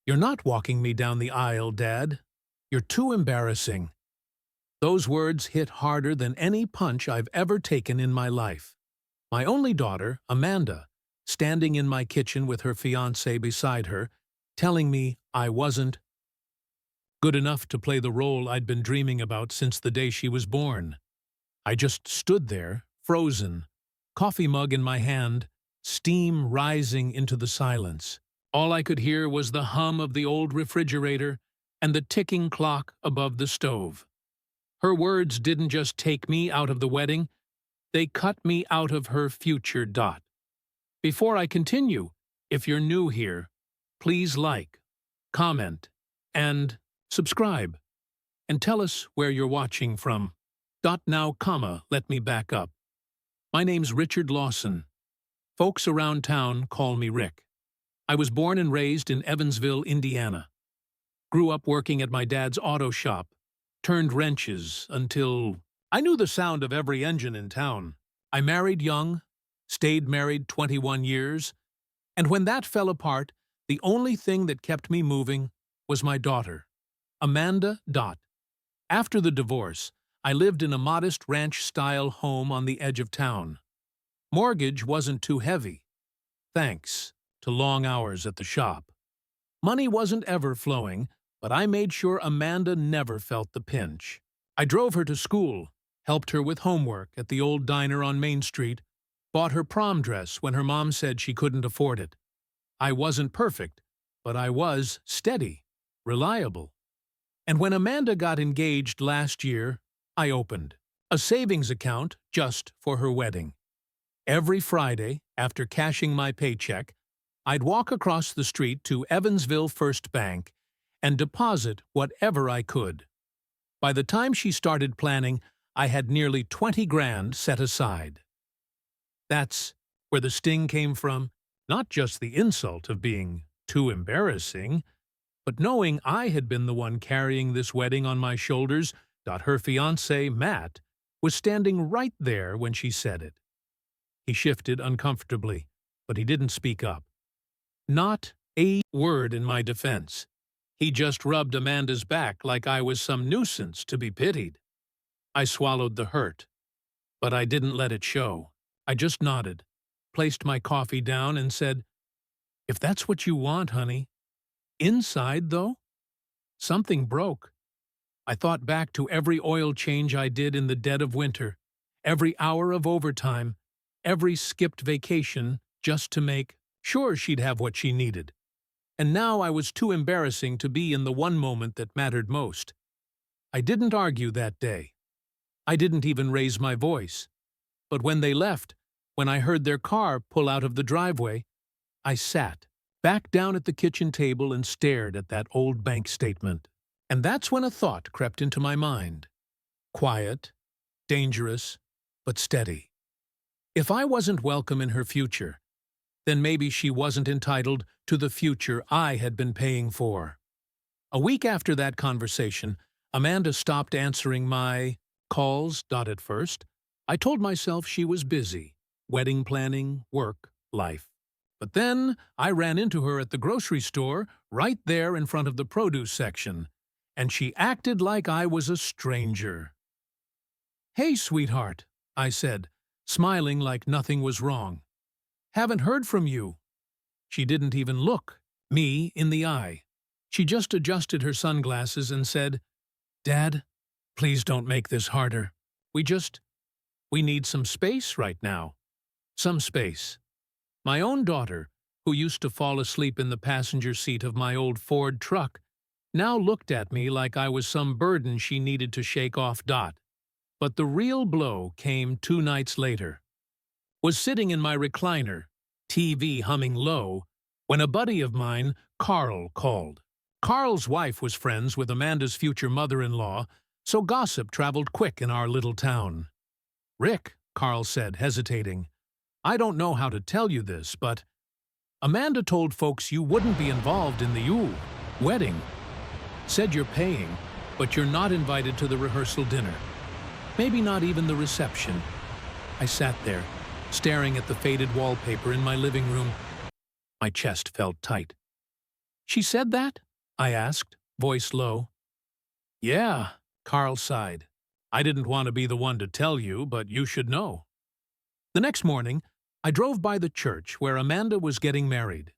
You're not walking me down the aisle, Dad. You're too embarrassing. Those words hit harder than any punch I've ever taken in my life. My only daughter, Amanda, standing in my kitchen with her fiancé beside her, telling me I wasn't good enough to play the role I'd been dreaming about since the day she was born. I just stood there, frozen, coffee mug in my hand, steam rising into the silence. All I could hear was the hum of the old refrigerator and the ticking clock above the stove. Her words didn't just take me out of the wedding, they cut me out of her future. Before I continue, if you're new here, please like, comment, and subscribe, and tell us where you're watching from. Now, let me back up. My name's Rick Lawson. Folks around town call me Rick. I was born and raised in Evansville, Indiana. Grew up working at my dad's auto shop, turned wrenches until I knew the sound of every engine in town. I married young, stayed married 21 years, and when that fell apart, the only thing that kept me moving was my daughter, Amanda. After the divorce, I lived in a modest ranch-style home on the edge of town. Mortgage wasn't too heavy, thanks to long hours at the shop. Money wasn't ever flowing, but I made sure Amanda never felt the pinch. I drove her to school, helped her with homework at the old diner on Main Street, bought her prom dress when her mom said she couldn't afford it. I wasn't perfect, but I was steady, reliable. And when Amanda got engaged last year, I opened a savings account just for her wedding. Every Friday, after cashing my paycheck, I'd walk across the street to Evansville First Bank and deposit whatever I could. By the time she started planning, I had nearly 20 grand set aside. That's where the sting came from, not just the insult of being too embarrassing, but knowing I had been the one carrying this wedding on my shoulders. Her fiancé, Matt, was standing right there when she said it. He shifted uncomfortably, but he didn't speak up. Not a word in my defense. He just rubbed Amanda's back like I was some nuisance to be pitied. I swallowed the hurt, but I didn't let it show. I just nodded, placed my coffee down, and said, "If that's what you want, honey." Inside, though, something broke. I thought back to every oil change I did in the dead of winter, every hour of overtime, every skipped vacation just to make sure she'd have what she needed. And now I was too embarrassing to be in the one moment that mattered most. I didn't argue that day. I didn't even raise my voice. But when they left, when I heard their car pull out of the driveway, I sat back down at the kitchen table and stared at that old bank statement. And that's when a thought crept into my mind. Quiet, dangerous, but steady. If I wasn't welcome in her future, then maybe she wasn't entitled to the future I had been paying for. A week after that conversation, Amanda stopped answering my calls. At first, I told myself she was busy, wedding planning, work, life. But then I ran into her at the grocery store, right there in front of the produce section, and she acted like I was a stranger. "Hey, sweetheart," I said, smiling like nothing was wrong. "Haven't heard from you." She didn't even look me in the eye. She just adjusted her sunglasses and said, "Dad, please don't make this harder. We need some space right now. Some space." My own daughter, who used to fall asleep in the passenger seat of my old Ford truck, now looked at me like I was some burden she needed to shake off. But the real blow came 2 nights later. Was sitting in my recliner, TV humming low, when a buddy of mine, Carl, called. Carl's wife was friends with Amanda's future mother-in-law, so gossip traveled quick in our little town. "Rick," Carl said, hesitating, "I don't know how to tell you this, but Amanda told folks you wouldn't be involved in the wedding. Said you're paying, but you're not invited to the rehearsal dinner. Maybe not even the reception." I sat there, staring at the faded wallpaper in my living room. My chest felt tight. She said that? I asked, voice low. Yeah, Carl sighed. I didn't want to be the one to tell you, but you should know. The next morning, I drove by the church where Amanda was getting married.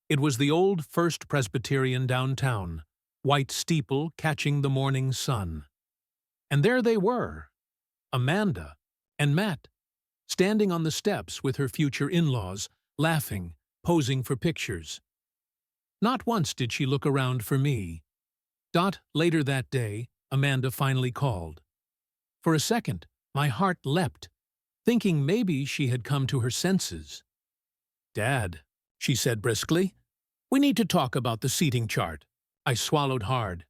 It was the old First Presbyterian downtown, white steeple catching the morning sun. And there they were, Amanda and Matt, standing on the steps with her future in-laws, laughing, posing for pictures. Not once did she look around for me. Later that day, Amanda finally called. For a second, my heart leapt, thinking maybe she had come to her senses. Dad, she said briskly, we need to talk about the seating chart. I swallowed hard.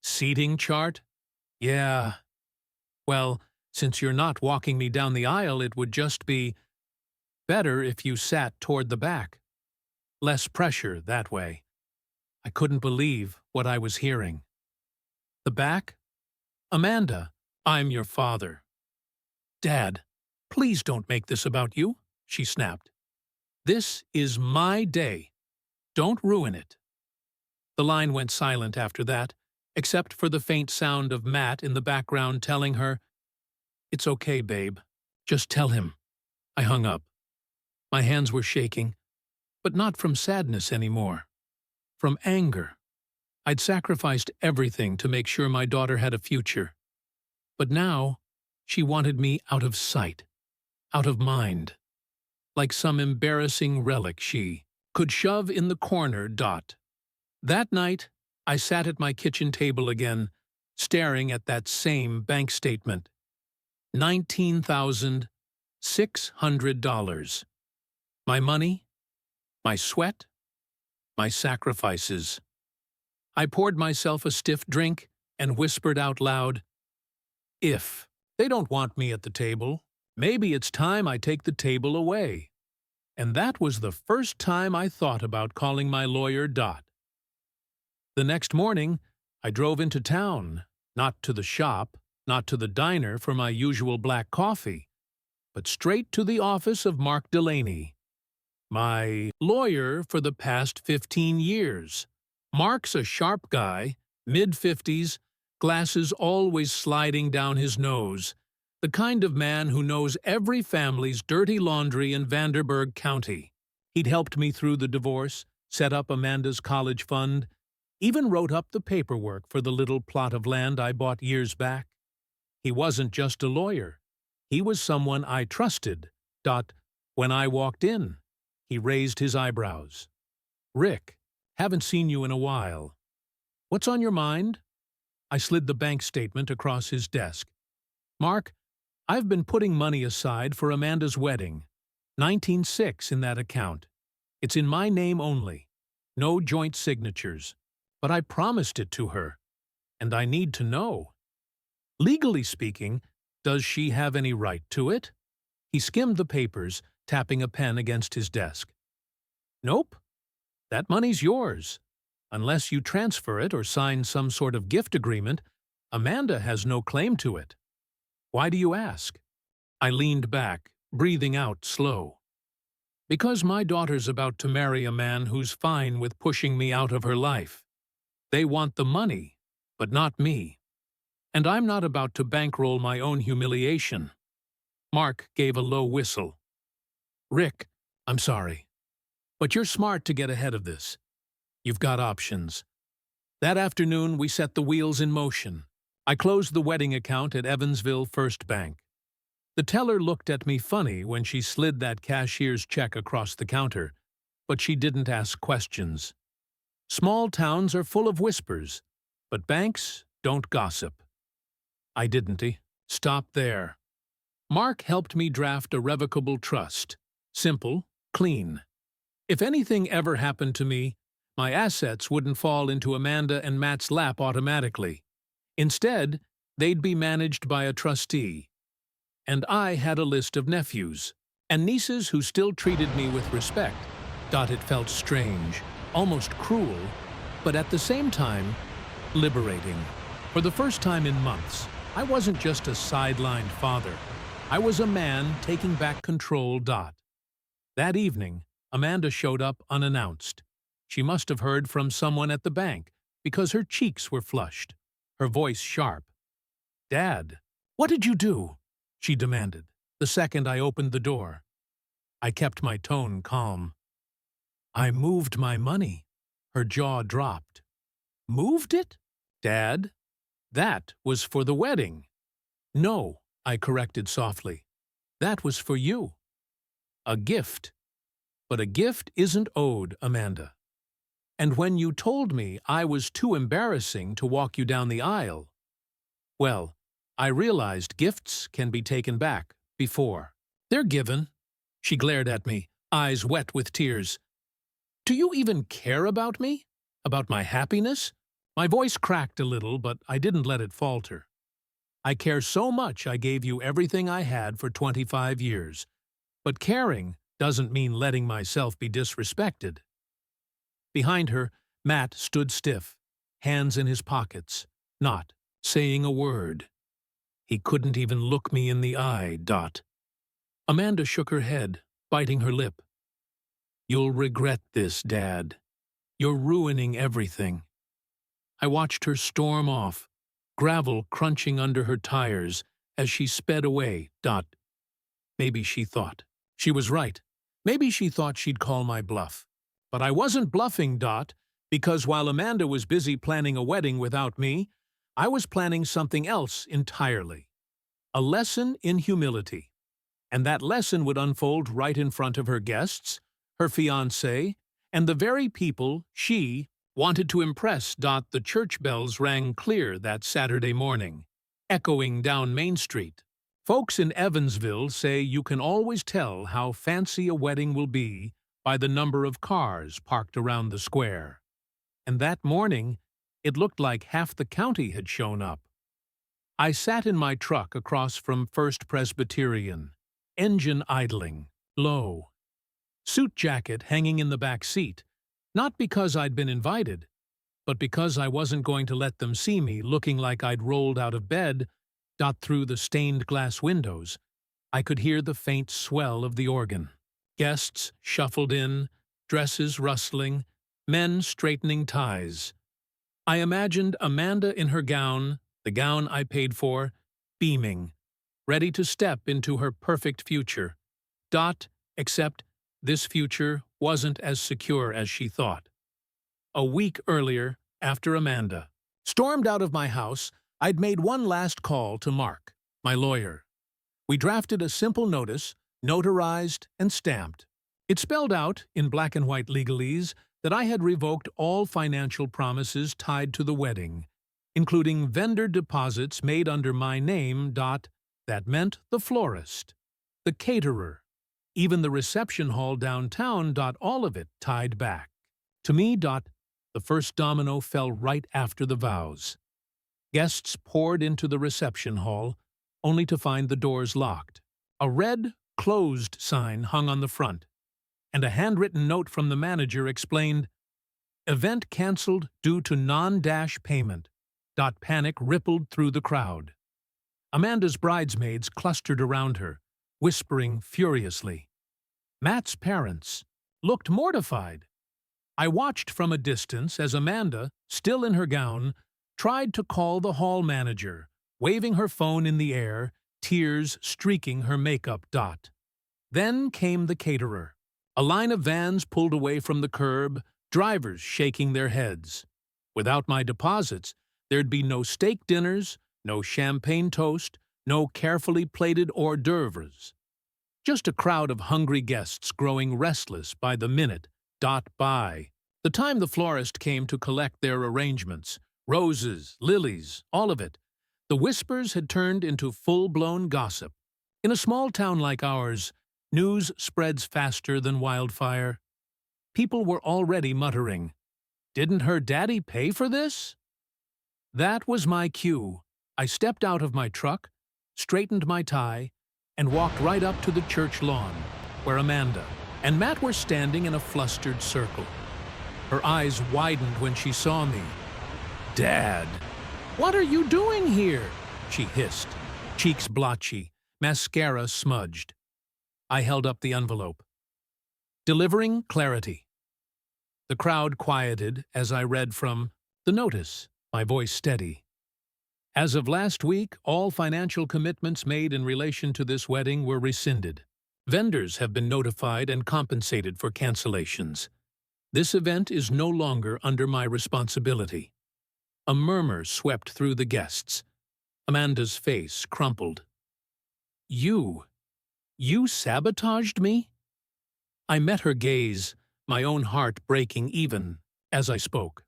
Seating chart? Yeah. Well, since you're not walking me down the aisle, it would just be better if you sat toward the back. Less pressure that way. I couldn't believe what I was hearing. The back? Amanda, I'm your father. Dad, please don't make this about you, she snapped. This is my day. Don't ruin it. The line went silent after that, except for the faint sound of Matt in the background telling her, It's okay, babe. Just tell him. I hung up. My hands were shaking, but not from sadness anymore. From anger. I'd sacrificed everything to make sure my daughter had a future. But now, she wanted me out of sight, out of mind. Like some embarrassing relic she could shove in the corner. That night, I sat at my kitchen table again, staring at that same bank statement. $19,600. My money, my sweat, my sacrifices. I poured myself a stiff drink and whispered out loud, If they don't want me at the table, maybe it's time I take the table away. And that was the first time I thought about calling my lawyer. The next morning, I drove into town, not to the shop, not to the diner for my usual black coffee, but straight to the office of Mark Delaney, my lawyer for the past 15 years. Mark's a sharp guy, mid-50s, glasses always sliding down his nose, the kind of man who knows every family's dirty laundry in Vanderburgh County. He'd helped me through the divorce, set up Amanda's college fund, even wrote up the paperwork for the little plot of land I bought years back. He wasn't just a lawyer. He was someone I trusted. When I walked in, he raised his eyebrows. Rick, haven't seen you in a while. What's on your mind? I slid the bank statement across his desk. Mark, I've been putting money aside for Amanda's wedding. 19.6 in that account. It's in my name only. No joint signatures. But I promised it to her. And I need to know. Legally speaking, does she have any right to it? He skimmed the papers, tapping a pen against his desk. Nope. That money's yours. Unless you transfer it or sign some sort of gift agreement, Amanda has no claim to it. Why do you ask? I leaned back, breathing out slow. Because my daughter's about to marry a man who's fine with pushing me out of her life. They want the money, but not me. And I'm not about to bankroll my own humiliation. Mark gave a low whistle. Rick, I'm sorry. But you're smart to get ahead of this. You've got options. That afternoon, we set the wheels in motion. I closed the wedding account at Evansville First Bank. The teller looked at me funny when she slid that cashier's check across the counter, but she didn't ask questions. Small towns are full of whispers, but banks don't gossip. I didn't stop there. Mark helped me draft a revocable trust. Simple, clean. If anything ever happened to me, my assets wouldn't fall into Amanda and Matt's lap automatically. Instead, they'd be managed by a trustee. And I had a list of nephews and nieces who still treated me with respect. It felt strange, almost cruel, but at the same time, liberating. For the first time in months, I wasn't just a sidelined father. I was a man taking back control. That evening, Amanda showed up unannounced. She must have heard from someone at the bank, because her cheeks were flushed, her voice sharp. "Dad, what did you do?" she demanded, the second I opened the door. I kept my tone calm. "I moved my money." Her jaw dropped. "Moved it? Dad, that was for the wedding." "No," I corrected softly. "That was for you. A gift. But a gift isn't owed, Amanda. And when you told me I was too embarrassing to walk you down the aisle, well, I realized gifts can be taken back before they're given." She glared at me, eyes wet with tears. "Do you even care about me? About my happiness?" My voice cracked a little, but I didn't let it falter. "I care so much I gave you everything I had for 25 years. But caring doesn't mean letting myself be disrespected." Behind her, Matt stood stiff, hands in his pockets, not saying a word. He couldn't even look me in the eye, Dot. Amanda shook her head, biting her lip. "You'll regret this, Dad. You're ruining everything." I watched her storm off, gravel crunching under her tires as she sped away. Dot. Maybe she thought. She was right. Maybe she thought she'd call my bluff. But I wasn't bluffing, Dot, because while Amanda was busy planning a wedding without me, I was planning something else entirely. A lesson in humility. And that lesson would unfold right in front of her guests, her fiancé, and the very people she wanted to impress. The church bells rang clear that Saturday morning, echoing down Main Street. Folks in Evansville say you can always tell how fancy a wedding will be by the number of cars parked around the square. And that morning, it looked like half the county had shown up. I sat in my truck across from First Presbyterian, engine idling, low. Suit jacket hanging in the back seat, not because I'd been invited, but because I wasn't going to let them see me looking like I'd rolled out of bed. Through the stained glass windows, I could hear the faint swell of the organ. Guests shuffled in, dresses rustling, men straightening ties. I imagined Amanda in her gown, the gown I paid for, beaming, ready to step into her perfect future. Except this future wasn't as secure as she thought. A week earlier, after Amanda stormed out of my house, I'd made one last call to Mark, my lawyer. We drafted a simple notice, notarized and stamped. It spelled out, in black and white legalese, that I had revoked all financial promises tied to the wedding, including vendor deposits made under my name. That meant the florist, the caterer, even the reception hall downtown. All of it tied back. To me. The first domino fell right after the vows. Guests poured into the reception hall, only to find the doors locked. A red, closed sign hung on the front, and a handwritten note from the manager explained, "Event canceled due to non-dash payment." Panic rippled through the crowd. Amanda's bridesmaids clustered around her, whispering furiously. Matt's parents looked mortified. I watched from a distance as Amanda, still in her gown, tried to call the hall manager, waving her phone in the air, tears streaking her makeup. Then came the caterer. A line of vans pulled away from the curb, drivers shaking their heads. Without my deposits, there'd be no steak dinners, no champagne toast, no carefully plated hors d'oeuvres. Just a crowd of hungry guests growing restless by the minute. By the time the florist came to collect their arrangements, roses, lilies, all of it, the whispers had turned into full-blown gossip. In a small town like ours, news spreads faster than wildfire. People were already muttering, "Didn't her daddy pay for this?" That was my cue. I stepped out of my truck, straightened my tie, and walked right up to the church lawn, where Amanda and Matt were standing in a flustered circle. Her eyes widened when she saw me. "Dad, what are you doing here?" she hissed, cheeks blotchy, mascara smudged. I held up the envelope. Delivering clarity. The crowd quieted as I read from the notice, my voice steady. As of last week, all financial commitments made in relation to this wedding were rescinded. Vendors have been notified and compensated for cancellations. This event is no longer under my responsibility. A murmur swept through the guests. Amanda's face crumpled. You sabotaged me? I met her gaze, my own heart breaking even as I spoke.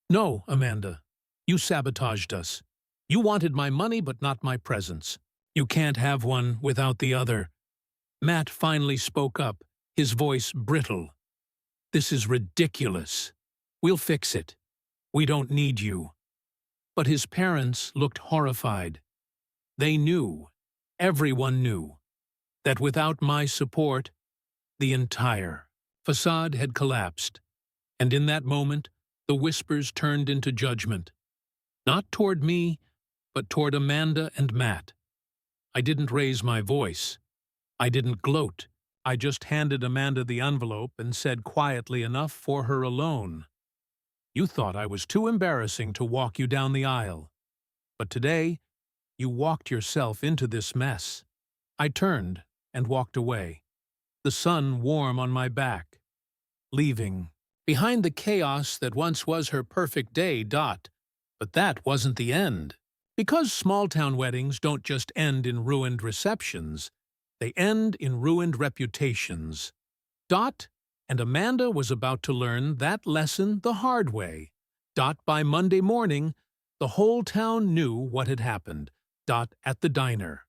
No, Amanda, you sabotaged us. You wanted my money but not my presence. You can't have one without the other. Matt finally spoke up, his voice brittle. This is ridiculous. We'll fix it. We don't need you. But his parents looked horrified. They knew, everyone knew, that without my support, the entire facade had collapsed. And in that moment, the whispers turned into judgment. Not toward me, but toward Amanda and Matt. I didn't raise my voice. I didn't gloat. I just handed Amanda the envelope and said quietly enough for her alone, "You thought I was too embarrassing to walk you down the aisle. But today, you walked yourself into this mess." I turned and walked away, the sun warm on my back, leaving behind the chaos that once was her perfect day. But that wasn't the end. Because small-town weddings don't just end in ruined receptions, they end in ruined reputations. And Amanda was about to learn that lesson the hard way. By Monday morning, the whole town knew what had happened. At the diner,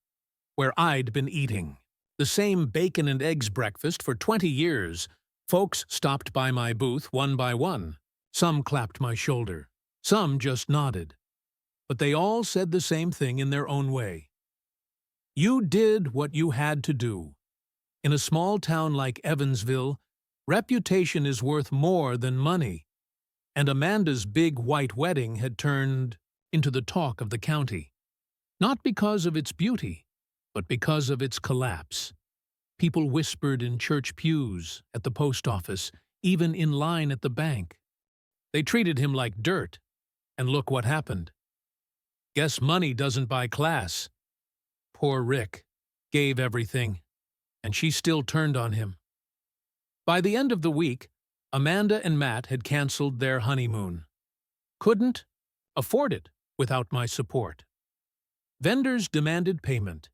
where I'd been eating the same bacon and eggs breakfast for 20 years, folks stopped by my booth one by one. Some clapped my shoulder, some just nodded. But they all said the same thing in their own way. You did what you had to do. In a small town like Evansville, reputation is worth more than money. And Amanda's big white wedding had turned into the talk of the county. Not because of its beauty, but because of its collapse. People whispered in church pews, at the post office, even in line at the bank. They treated him like dirt. And look what happened. Guess money doesn't buy class. Poor Rick gave everything, and she still turned on him. By the end of the week, Amanda and Matt had canceled their honeymoon. Couldn't afford it without my support. Vendors demanded payment,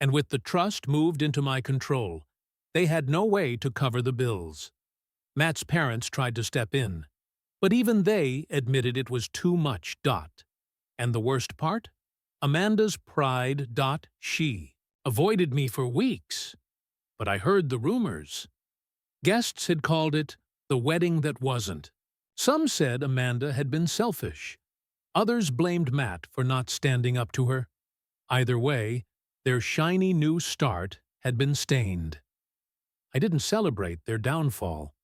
and with the trust moved into my control, they had no way to cover the bills. Matt's parents tried to step in, but even they admitted it was too much. And the worst part? Amanda's pride. She avoided me for weeks, but I heard the rumors. Guests had called it the wedding that wasn't. Some said Amanda had been selfish. Others blamed Matt for not standing up to her. Either way, their shiny new start had been stained. I didn't celebrate their downfall.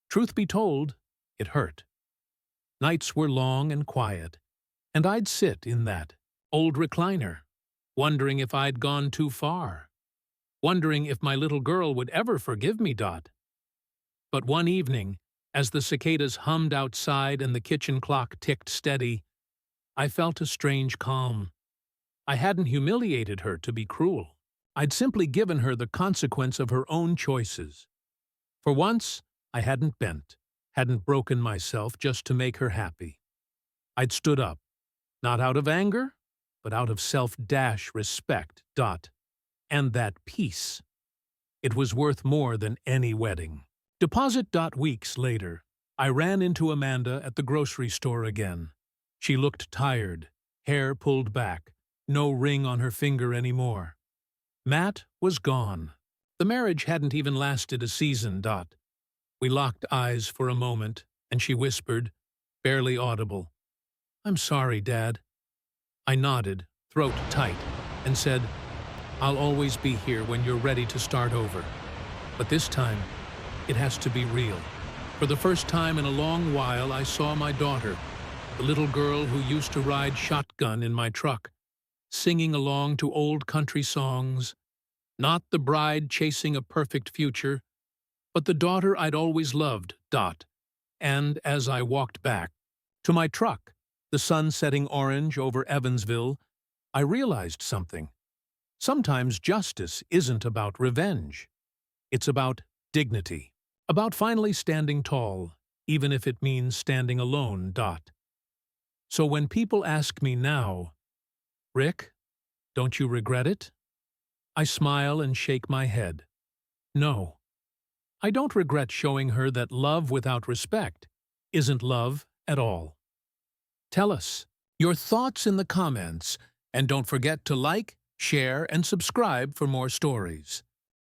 Truth be told, it hurt. Nights were long and quiet, and I'd sit in that old recliner, wondering if I'd gone too far, wondering if my little girl would ever forgive me. But one evening, as the cicadas hummed outside and the kitchen clock ticked steady, I felt a strange calm. I hadn't humiliated her to be cruel. I'd simply given her the consequence of her own choices. For once, I hadn't bent, hadn't broken myself just to make her happy. I'd stood up, not out of anger, but out of self-respect. And that peace. It was worth more than any wedding. Deposit. Weeks later, I ran into Amanda at the grocery store again. She looked tired, hair pulled back, no ring on her finger anymore. Matt was gone. The marriage hadn't even lasted a season. We locked eyes for a moment, and she whispered, barely audible, "I'm sorry, Dad." I nodded, throat tight, and said, "I'll always be here when you're ready to start over. But this time, it has to be real." For the first time in a long while, I saw my daughter, the little girl who used to ride shotgun in my truck, singing along to old country songs, not the bride chasing a perfect future, but the daughter I'd always loved. And as I walked back to my truck, the sun setting orange over Evansville, I realized something. Sometimes justice isn't about revenge. It's about dignity. About finally standing tall, even if it means standing alone. So when people ask me now, Rick, don't you regret it? I smile and shake my head. No, I don't regret showing her that love without respect isn't love at all. Tell us your thoughts in the comments, and don't forget to like, share, and subscribe for more stories.